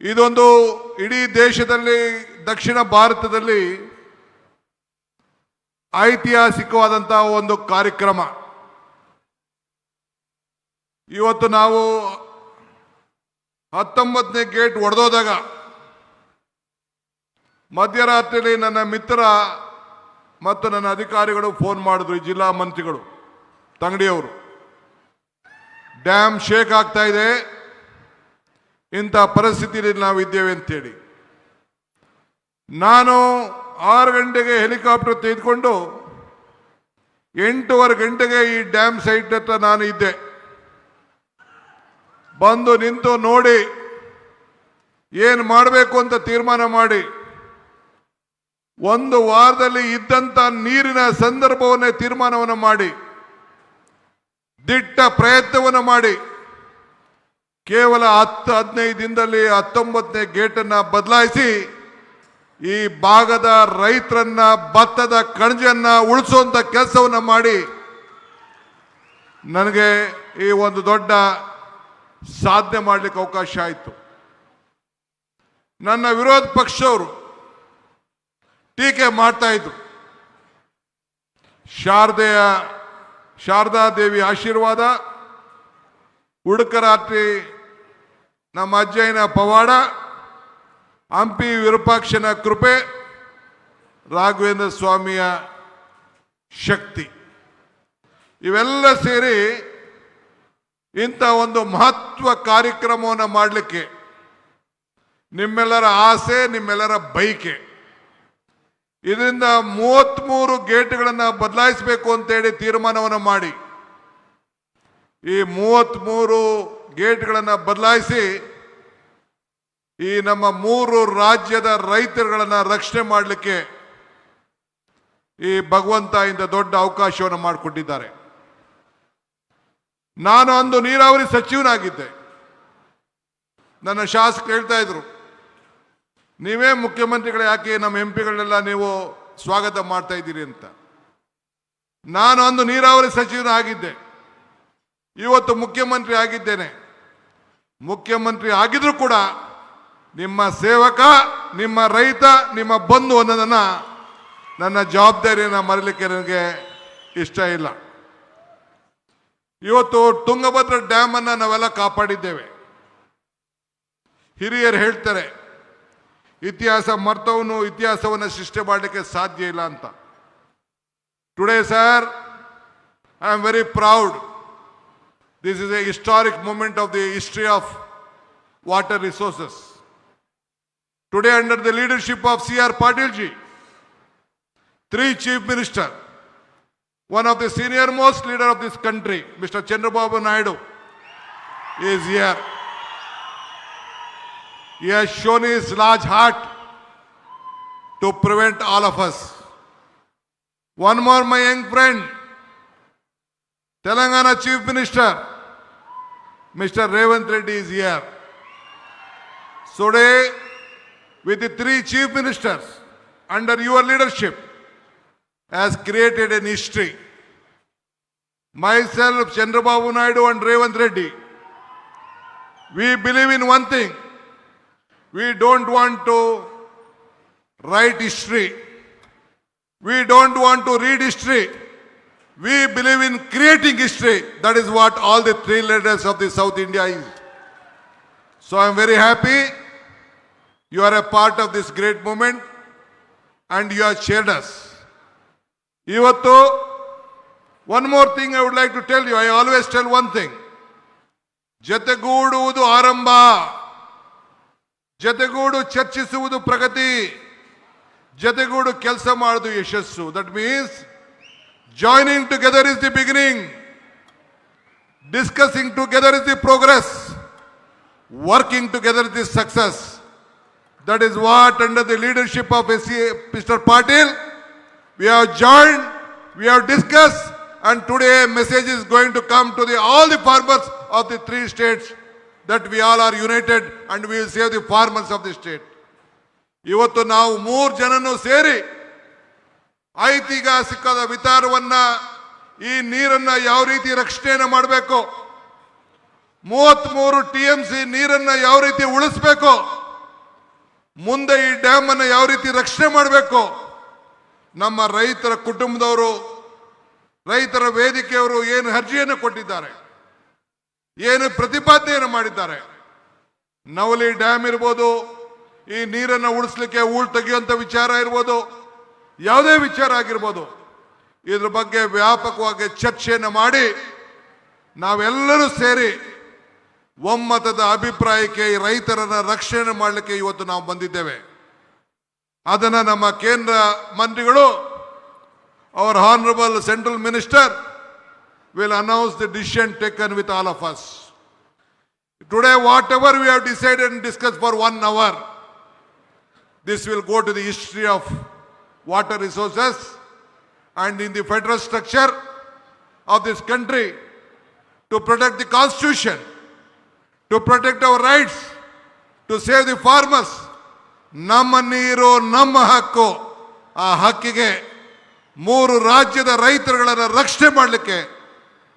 ಇದೊಂದು ಇಡೀ ದೇಶದಲ್ಲಿ ದಕ್ಷಿಣ ಭಾರತದಲ್ಲಿ ಐತಿಹಾಸಿಕವಾದಂತಹ ಒಂದು ಕಾರ್ಯಕ್ರಮ. ಇವತ್ತು ನಾವು 19ನೇ ಗೇಟ್ ಒಡೆದೋದಾಗ ಮಧ್ಯರಾತ್ರಿಯಲ್ಲಿ ನನ್ನ ಮಿತ್ರ ಮತ್ತು ನನ್ನ ಅಧಿಕಾರಿಗಳು ಫೋನ್ ಮಾಡಿದ್ರು, ಈ ಜಿಲ್ಲಾ ಮಂತ್ರಿಗಳು ತಂಗಡಿಯವರು, ಡ್ಯಾಮ್ ಶೇಕ್ ಆಗ್ತಾ ಇದೆ, ಇಂಥ ಪರಿಸ್ಥಿತಿಯಲ್ಲಿ ನಾವಿದ್ದೇವೆ ಅಂತೇಳಿ. ನಾನು 6 ಗಂಟೆಗೆ ಹೆಲಿಕಾಪ್ಟರ್ ತೆಗೆದುಕೊಂಡು 8:15 ಗಂಟೆಗೆ ಈ ಡ್ಯಾಮ್ ಸೈಟ್ ಹತ್ರ ನಾನು ಇದ್ದೆ. ಬಂದು ನಿಂತು ನೋಡಿ ಏನು ಮಾಡಬೇಕು ಅಂತ ತೀರ್ಮಾನ ಮಾಡಿ 1 ವಾರದಲ್ಲಿ ಇದ್ದಂಥ ನೀರಿನ ಸಂದರ್ಭವನ್ನೇ ತೀರ್ಮಾನವನ್ನು ಮಾಡಿ ದಿಟ್ಟ ಪ್ರಯತ್ನವನ್ನು ಮಾಡಿ ಕೇವಲ 10-15 ದಿನದಲ್ಲಿ 19ನೇ ಗೇಟನ್ನು ಬದಲಾಯಿಸಿ ಈ ಭಾಗದ ರೈತರನ್ನ ಭತ್ತದ ಕಣಜನ್ನ ಉಳಿಸುವಂತ ಕೆಲಸವನ್ನು ಮಾಡಿ ನನಗೆ ಈ ಒಂದು ದೊಡ್ಡ ಸಾಧನೆ ಮಾಡಲಿಕ್ಕೆ ಅವಕಾಶ ಆಯಿತು. ನನ್ನ ವಿರೋಧ ಪಕ್ಷವರು ಟೀಕೆ ಮಾಡ್ತಾ ಇದ್ರು. ಶಾರದಾ ದೇವಿ ಆಶೀರ್ವಾದ, ಉಡುಕರಾತ್ರಿ ನಮ್ಮ ಅಜ್ಜಯ್ಯನ ಪವಾಡ, ಹಂಪಿ ವಿರೂಪಾಕ್ಷನ ಕೃಪೆ, ರಾಘವೇಂದ್ರ ಸ್ವಾಮಿಯ ಶಕ್ತಿ, ಇವೆಲ್ಲ ಸೇರಿ ಇಂಥ ಒಂದು ಮಹತ್ವ ಕಾರ್ಯಕ್ರಮವನ್ನು ಮಾಡಲಿಕ್ಕೆ ನಿಮ್ಮೆಲ್ಲರ ಆಸೆ, ನಿಮ್ಮೆಲ್ಲರ ಬಯಕೆ. ಇದರಿಂದ 33 ಗೇಟ್ಗಳನ್ನು ಬದಲಾಯಿಸಬೇಕು ಅಂತೇಳಿ ತೀರ್ಮಾನವನ್ನು ಮಾಡಿ ಈ 33 ಗೇಟ್ಗಳನ್ನು ಬದಲಾಯಿಸಿ ಈ ನಮ್ಮ 3 ರಾಜ್ಯದ ರೈತರುಗಳನ್ನು ರಕ್ಷಣೆ ಮಾಡಲಿಕ್ಕೆ ಈ ಭಗವಂತ ಇಂಥ ದೊಡ್ಡ ಅವಕಾಶವನ್ನು ಮಾಡಿಕೊಟ್ಟಿದ್ದಾರೆ. ನಾನು ಅಂದು ನೀರಾವರಿ ಸಚಿವನಾಗಿದ್ದೆ. ನನ್ನ ಶಾಸಕರು ಹೇಳ್ತಾ ಇದ್ರು, ನೀವೇ ಮುಖ್ಯಮಂತ್ರಿಗಳು, ಯಾಕೆ ನಮ್ಮ ಎಂಪಿಗಳನ್ನೆಲ್ಲ ನೀವು ಸ್ವಾಗತ ಮಾಡ್ತಾ ಇದ್ದೀರಿ ಅಂತ. ನಾನು ಅಂದು ನೀರಾವರಿ ಸಚಿವನಾಗಿದ್ದೆ, ಇವತ್ತು ಮುಖ್ಯಮಂತ್ರಿ ಆಗಿದ್ದೇನೆ. ಮುಖ್ಯಮಂತ್ರಿ ಆಗಿದ್ರು ಕೂಡ ನಿಮ್ಮ ಸೇವಕ, ನಿಮ್ಮ ರೈತ, ನಿಮ್ಮ ಬಂಧು ಅನ್ನೋದನ್ನ ನನ್ನ ಜವಾಬ್ದಾರಿಯನ್ನು ಮರೀಲಿಕ್ಕೆ ನನಗೆ ಇಷ್ಟ ಇಲ್ಲ. ಇವತ್ತು ತುಂಗಭದ್ರಾ ಡ್ಯಾಮ್ ಅನ್ನ ನಾವೆಲ್ಲ ಕಾಪಾಡಿದ್ದೇವೆ. ಹಿರಿಯರು ಹೇಳ್ತಾರೆ, ಇತಿಹಾಸ ಮರ್ತವನು ಇತಿಹಾಸವನ್ನು ಸೃಷ್ಟಿ ಮಾಡಲಿಕ್ಕೆ ಸಾಧ್ಯ ಇಲ್ಲ ಅಂತ. Today sir, I am very proud. This is a historic moment of the history of water resources. Today, under the leadership of C.R. Patil ji, 3 chief ministers, one of the senior most leader of this country, Mr. Chandrababu Naidu, is here. He has shown his large heart to prevent all of us. One more, my young friend, Telangana Chief Minister, Mr. Revant Reddy is here. Today, with the 3 chief ministers under your leadership, has created an history. Myself, Chandrababu Naidu and Revant Reddy, we believe in one thing. We don't want to write history. We don't want to read history. We believe in creating history. That is what all the 3 leaders of the South India is. So I am very happy you are a part of this great movement and you have cheered us. Ivattu, one more thing I would like to tell you. I always tell one thing. ಜತೆಗೂಡುವುದು ಆರಂಭ, ಜತೆಗೂಡು ಚರ್ಚಿಸುವುದು ಪ್ರಗತಿ, ಜತೆಗೂಡು ಕೆಲಸ ಮಾಡುವುದು ಯಶಸ್ಸು. That means joining together is the beginning, discussing together is the progress, working together is the success. That is what, under the leadership of Mr. Patil, we have joined, we have discussed, and today a message is going to come to all the farmers of the 3 states that we all are united and we will save the farmers of the state. ಇವತ್ತು ನಾವು 3 ಜನನು ಸೇರಿ ಐತಿಹಾಸಿಕದ ವಿಚಾರವನ್ನ, ಈ ನೀರನ್ನ ಯಾವ ರೀತಿ ರಕ್ಷಣೆಯನ್ನು ಮಾಡಬೇಕು, 33 TMC ನೀರನ್ನ ಯಾವ ರೀತಿ ಉಳಿಸಬೇಕು, ಮುಂದೆ ಈ ಡ್ಯಾಮ್ ಅನ್ನು ಯಾವ ರೀತಿ ರಕ್ಷಣೆ ಮಾಡಬೇಕು, ನಮ್ಮ ರೈತರ ಕುಟುಂಬದವರು, ರೈತರ ವೇದಿಕೆಯವರು ಏನು ಅರ್ಜಿಯನ್ನು ಕೊಟ್ಟಿದ್ದಾರೆ, ಏನು ಪ್ರತಿಪಾದನೆಯನ್ನು ಮಾಡಿದ್ದಾರೆ. ನವಲಿ ಡ್ಯಾಮ್ ಇರ್ಬೋದು, ಈ ನೀರನ್ನು ಉಳಿಸ್ಲಿಕ್ಕೆ ಹೂಳು ತೆಗೆಯುವಂಥ ವಿಚಾರ ಇರ್ಬೋದು, ಯಾವುದೇ ವಿಚಾರ ಆಗಿರ್ಬೋದು, ಇದ್ರ ಬಗ್ಗೆ ವ್ಯಾಪಕವಾಗಿ ಚರ್ಚೆಯನ್ನು ಮಾಡಿ ನಾವೆಲ್ಲರೂ ಸೇರಿ ಒಮ್ಮತದ ಅಭಿಪ್ರಾಯಕ್ಕೆ ಈ ರೈತರನ್ನ ರಕ್ಷಣೆ ಮಾಡಲಿಕ್ಕೆ ಇವತ್ತು ನಾವು ಬಂದಿದ್ದೇವೆ. ಅದನ್ನು ನಮ್ಮ ಕೇಂದ್ರ ಮಂತ್ರಿಗಳು, our honourable central minister will announce the decision taken with all of us. Today, whatever we have decided and discussed for 1 hour, this will go to the history of water resources and in the federal structure of this country to protect the constitution, to protect our rights, to save the farmers. ನಮ್ಮ ನೀರು ನಮ್ಮ ಹಕ್ಕು. ಆ ಹಕ್ಕಿಗೆ 3 ರಾಜ್ಯದ ರೈತರುಗಳನ್ನು ರಕ್ಷಣೆ ಮಾಡಲಿಕ್ಕೆ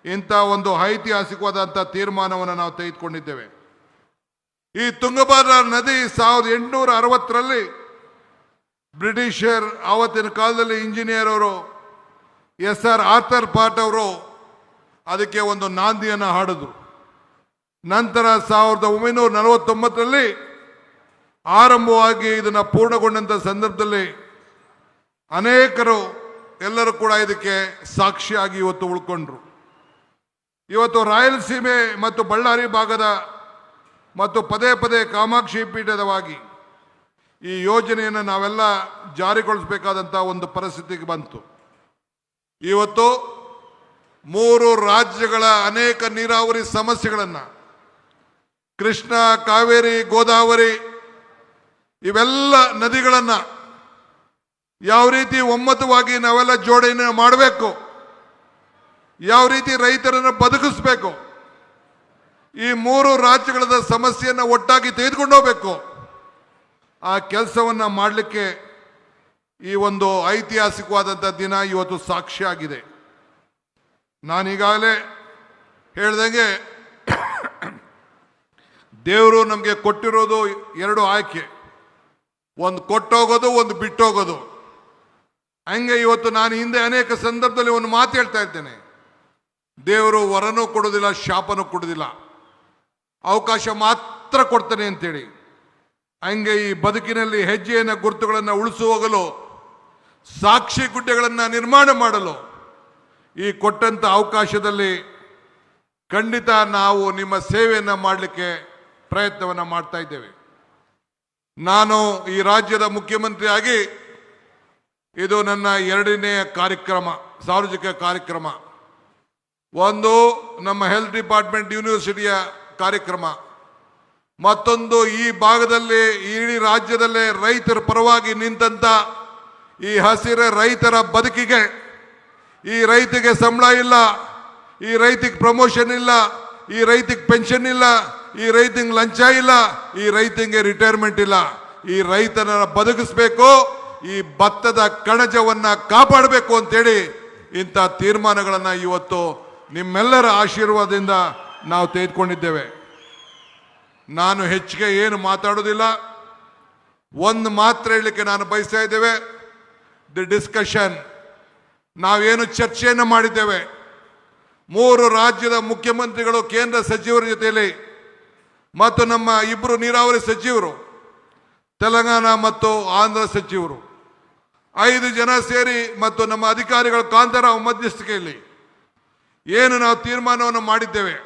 ಇಂಥ ಒಂದು ಐತಿಹಾಸಿಕವಾದಂಥ ತೀರ್ಮಾನವನ್ನು ನಾವು ತೆಗೆದುಕೊಂಡಿದ್ದೇವೆ. ಈ ತುಂಗಭದ್ರಾ ನದಿ 1860ರಲ್ಲಿ ಬ್ರಿಟಿಷರ್ ಆವತ್ತಿನ ಕಾಲದಲ್ಲಿ ಇಂಜಿನಿಯರ್ ಅವರು SR ಆರ್ಥರ್ ಪಾಟ್ ಅವರು ಅದಕ್ಕೆ ಒಂದು ನಾಂದಿಯನ್ನು ಹಾಡಿದ್ರು. ನಂತರ 1949ರಲ್ಲಿ ಆರಂಭವಾಗಿ ಇದನ್ನು ಪೂರ್ಣಗೊಂಡಂಥ ಸಂದರ್ಭದಲ್ಲಿ ಅನೇಕರು ಎಲ್ಲರೂ ಕೂಡ ಇದಕ್ಕೆ ಸಾಕ್ಷಿಯಾಗಿ ಇವತ್ತು ಉಳ್ಕೊಂಡ್ರು. ಇವತ್ತು ರಾಯಲಸೀಮೆ ಮತ್ತು ಬಳ್ಳಾರಿ ಭಾಗದ ಮತ್ತು ಪದೇ ಪದೇ ಕಾಮಾಕ್ಷಿ ಪೀಠದವಾಗಿ ಈ ಯೋಜನೆಯನ್ನು ನಾವೆಲ್ಲ ಜಾರಿಗೊಳಿಸಬೇಕಾದಂಥ ಒಂದು ಪರಿಸ್ಥಿತಿಗೆ ಬಂತು. ಇವತ್ತು 3 ರಾಜ್ಯಗಳ ಅನೇಕ ನೀರಾವರಿ ಸಮಸ್ಯೆಗಳನ್ನು, ಕೃಷ್ಣ, ಕಾವೇರಿ, ಗೋದಾವರಿ ಇವೆಲ್ಲ ನದಿಗಳನ್ನು ಯಾವ ರೀತಿ ಒಮ್ಮತವಾಗಿ ನಾವೆಲ್ಲ ಜೋಡಣೆ ಮಾಡಬೇಕು, ಯಾವ ರೀತಿ ರೈತರನ್ನು ಬದುಕಿಸ್ಬೇಕು, ಈ 3 ರಾಜ್ಯಗಳ ಸಮಸ್ಯೆಯನ್ನು ಒಟ್ಟಾಗಿ ತೆಗೆದುಕೊಂಡು ಹೋಗಬೇಕು, ಆ ಕೆಲಸವನ್ನು ಮಾಡಲಿಕ್ಕೆ ಈ ಒಂದು ಐತಿಹಾಸಿಕವಾದಂಥ ದಿನ ಇವತ್ತು ಸಾಕ್ಷಿಯಾಗಿದೆ. ನಾನೀಗಾಗಲೇ ಹೇಳ್ದಂಗೆ ದೇವರು ನಮಗೆ ಕೊಟ್ಟಿರೋದು 2 ಆಯ್ಕೆ, ಒಂದು ಕೊಟ್ಟೋಗೋದು, ಒಂದು ಬಿಟ್ಟೋಗೋದು. ಹಂಗೆ ಇವತ್ತು ನಾನು ಹಿಂದೆ ಅನೇಕ ಸಂದರ್ಭದಲ್ಲಿ ಒಂದು ಮಾತು ಹೇಳ್ತಾ ಇದ್ದೇನೆ, ದೇವರು ವರನೂ ಕೊಡೋದಿಲ್ಲ, ಶಾಪನೂ ಕೊಡೋದಿಲ್ಲ, ಅವಕಾಶ ಮಾತ್ರ ಕೊಡ್ತಾನೆ ಅಂತೇಳಿ. ಹಂಗೆ ಈ ಬದುಕಿನಲ್ಲಿ ಹೆಜ್ಜೆಯನ್ನು ಗುರುತುಗಳನ್ನು ಉಳಿಸುವಾಗಲು, ಸಾಕ್ಷಿ ಗುಡ್ಡೆಗಳನ್ನು ನಿರ್ಮಾಣ ಮಾಡಲು ಈ ಕೊಟ್ಟಂಥ ಅವಕಾಶದಲ್ಲಿ ಖಂಡಿತ ನಾವು ನಿಮ್ಮ ಸೇವೆಯನ್ನು ಮಾಡಲಿಕ್ಕೆ ಪ್ರಯತ್ನವನ್ನು ಮಾಡ್ತಾ ಇದ್ದೇವೆ. ನಾನು ಈ ರಾಜ್ಯದ ಮುಖ್ಯಮಂತ್ರಿಯಾಗಿ ಇದು ನನ್ನ 2ನೇ ಕಾರ್ಯಕ್ರಮ, ಸಾರ್ವಜನಿಕ ಕಾರ್ಯಕ್ರಮ. ಒಂದು ನಮ್ಮ ಹೆಲ್ತ್ ಡಿಪಾರ್ಟ್ಮೆಂಟ್ ಯೂನಿವರ್ಸಿಟಿಯ ಕಾರ್ಯಕ್ರಮ, ಮತ್ತೊಂದು ಈ ಭಾಗದಲ್ಲಿ ಇಡೀ ರಾಜ್ಯದಲ್ಲೇ ರೈತರ ಪರವಾಗಿ ನಿಂತಂತ ಈ ಹಸಿರ ರೈತರ ಬದುಕಿಗೆ, ಈ ರೈತಿಗೆ ಸಂಬಳ ಇಲ್ಲ, ಈ ರೈತಿಗೆ ಪ್ರಮೋಷನ್ ಇಲ್ಲ, ಈ ರೈತಿಗೆ ಪೆನ್ಷನ್ ಇಲ್ಲ, ಈ ರೈತಿಗೆ ಲಂಚ ಇಲ್ಲ, ಈ ರೈತಿಗೆ ರಿಟೈರ್ಮೆಂಟ್ ಇಲ್ಲ. ಈ ರೈತನ ಬದುಕಿಸ್ಬೇಕು, ಈ ಭತ್ತದ ಕಣಜವನ್ನು ಕಾಪಾಡಬೇಕು ಅಂತೇಳಿ ಇಂಥ ತೀರ್ಮಾನಗಳನ್ನು ಇವತ್ತು ನಿಮ್ಮೆಲ್ಲರ ಆಶೀರ್ವಾದದಿಂದ ನಾವು ತೆಗೆದುಕೊಂಡಿದ್ದೇವೆ. ನಾನು ಹೆಚ್ಚಿಗೆ ಏನು ಮಾತಾಡೋದಿಲ್ಲ, ಒಂದು ಮಾತ್ರ ಹೇಳಲಿಕ್ಕೆ ನಾನು ಬಯಸ್ತಾ ಇದ್ದೇವೆ. ದಿ ಡಿಸ್ಕಷನ್, ನಾವೇನು ಚರ್ಚೆಯನ್ನು ಮಾಡಿದ್ದೇವೆ, 3 ರಾಜ್ಯದ ಮುಖ್ಯಮಂತ್ರಿಗಳು, ಕೇಂದ್ರ ಸಚಿವರ ಜೊತೆಯಲ್ಲಿ ಮತ್ತು ನಮ್ಮ 2 ನೀರಾವರಿ ಸಚಿವರು, ತೆಲಂಗಾಣ ಮತ್ತು ಆಂಧ್ರ ಸಚಿವರು, 5 ಜನ ಸೇರಿ ಮತ್ತು ನಮ್ಮ ಅಧಿಕಾರಿಗಳ ಕಾಂತಾರಾವ್ ಮಧ್ಯಸ್ಥಿಕೆಯಲ್ಲಿ ಏನು ನಾವು ತೀರ್ಮಾನವನ್ನು ಮಾಡಿದ್ದೇವೆ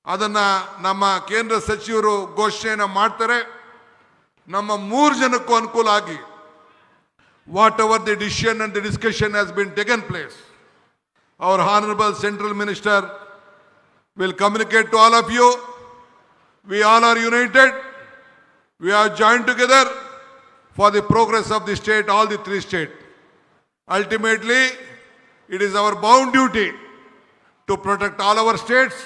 ಅದನ್ನು ನಮ್ಮ ಕೇಂದ್ರ ಸಚಿವರು ಘೋಷಣೆಯನ್ನು ಮಾಡ್ತಾರೆ. ನಮ್ಮ 3 ಜನಕ್ಕೂ ಅನುಕೂಲ ಆಗಿ whatever the decision and the discussion has been taken place, our honourable central minister will communicate to all of you. We all are united. We are joined together for the progress of the state, all the 3 states. Ultimately, it is our bound duty to protect all our states,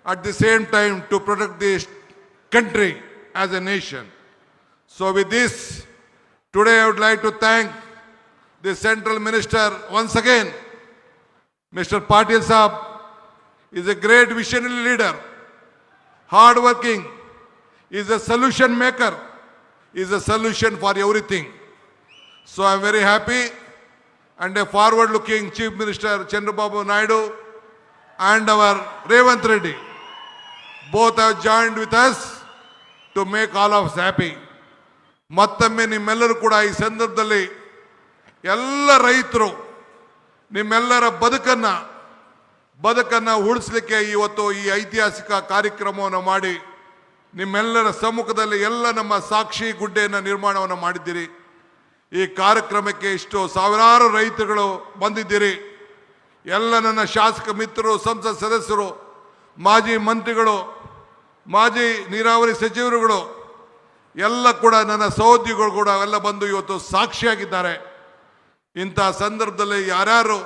at the same time to protect this country as a nation. So with this, today I would like to thank the Central Minister once again. Mr. Patil Saab is a great visionary leader, hard working, is a solution maker, is a solution for everything. So I am very happy, and a forward-looking Chief Minister Chandrababu Naidu and our Revant Reddy both have joined with us to make all of us happy. ಮತ್ತೊಮ್ಮೆ ನಿಮ್ಮೆಲ್ಲರೂ ಕೂಡ ಈ ಸಂದರ್ಭದಲ್ಲಿ ಎಲ್ಲ ರೈತರು ನಿಮ್ಮೆಲ್ಲರ ಬದುಕನ್ನ ಉಳಿಸಲಿಕ್ಕೆ ಇವತ್ತು ಈ ಐತಿಹಾಸಿಕ ಕಾರ್ಯಕ್ರಮವನ್ನು ಮಾಡಿ ನಿಮ್ಮೆಲ್ಲರ ಸಮ್ಮುಖದಲ್ಲಿ ಎಲ್ಲ ನಮ್ಮ ಸಾಕ್ಷಿ ಗುಡ್ಡೆಯನ್ನು ನಿರ್ಮಾಣವನ್ನು ಮಾಡಿದ್ದೀರಿ. ಈ ಕಾರ್ಯಕ್ರಮಕ್ಕೆ ಇಷ್ಟು ಸಾವಿರಾರು ರೈತರುಗಳು ಬಂದಿದ್ದೀರಿ. ಎಲ್ಲ ನನ್ನ ಶಾಸಕ ಮಿತ್ರರು, ಸಂಸತ್ ಸದಸ್ಯರು, ಮಾಜಿ ಮಂತ್ರಿಗಳು, ಮಾಜಿ ನೀರಾವರಿ ಸಚಿವರುಗಳು ಎಲ್ಲ ಕೂಡ ನನ್ನ ಸಹೋದ್ಯೋಗಿಗಳು ಕೂಡ ಎಲ್ಲ ಬಂದು ಇವತ್ತು ಸಾಕ್ಷಿಯಾಗಿದ್ದಾರೆ. ಇಂಥ ಸಂದರ್ಭದಲ್ಲಿ ಯಾರ್ಯಾರು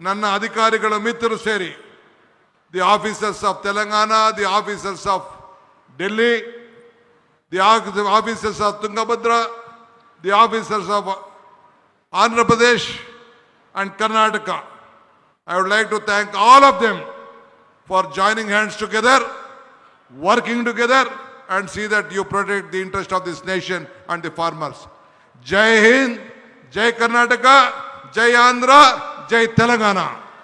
ನನ್ನ ಅಧಿಕಾರಿಗಳ ಮಿತ್ರರು ಸೇರಿ, the officers of Telangana, the officers of Delhi, the officers of Tungabhadra, the officers of Andhra Pradesh and Karnataka, I would like to thank all of them for joining hands together, working together, and see that you protect the interest of this nation and the farmers. Jai Hind, Jai Karnataka, Jai Andhra, Jai Telangana.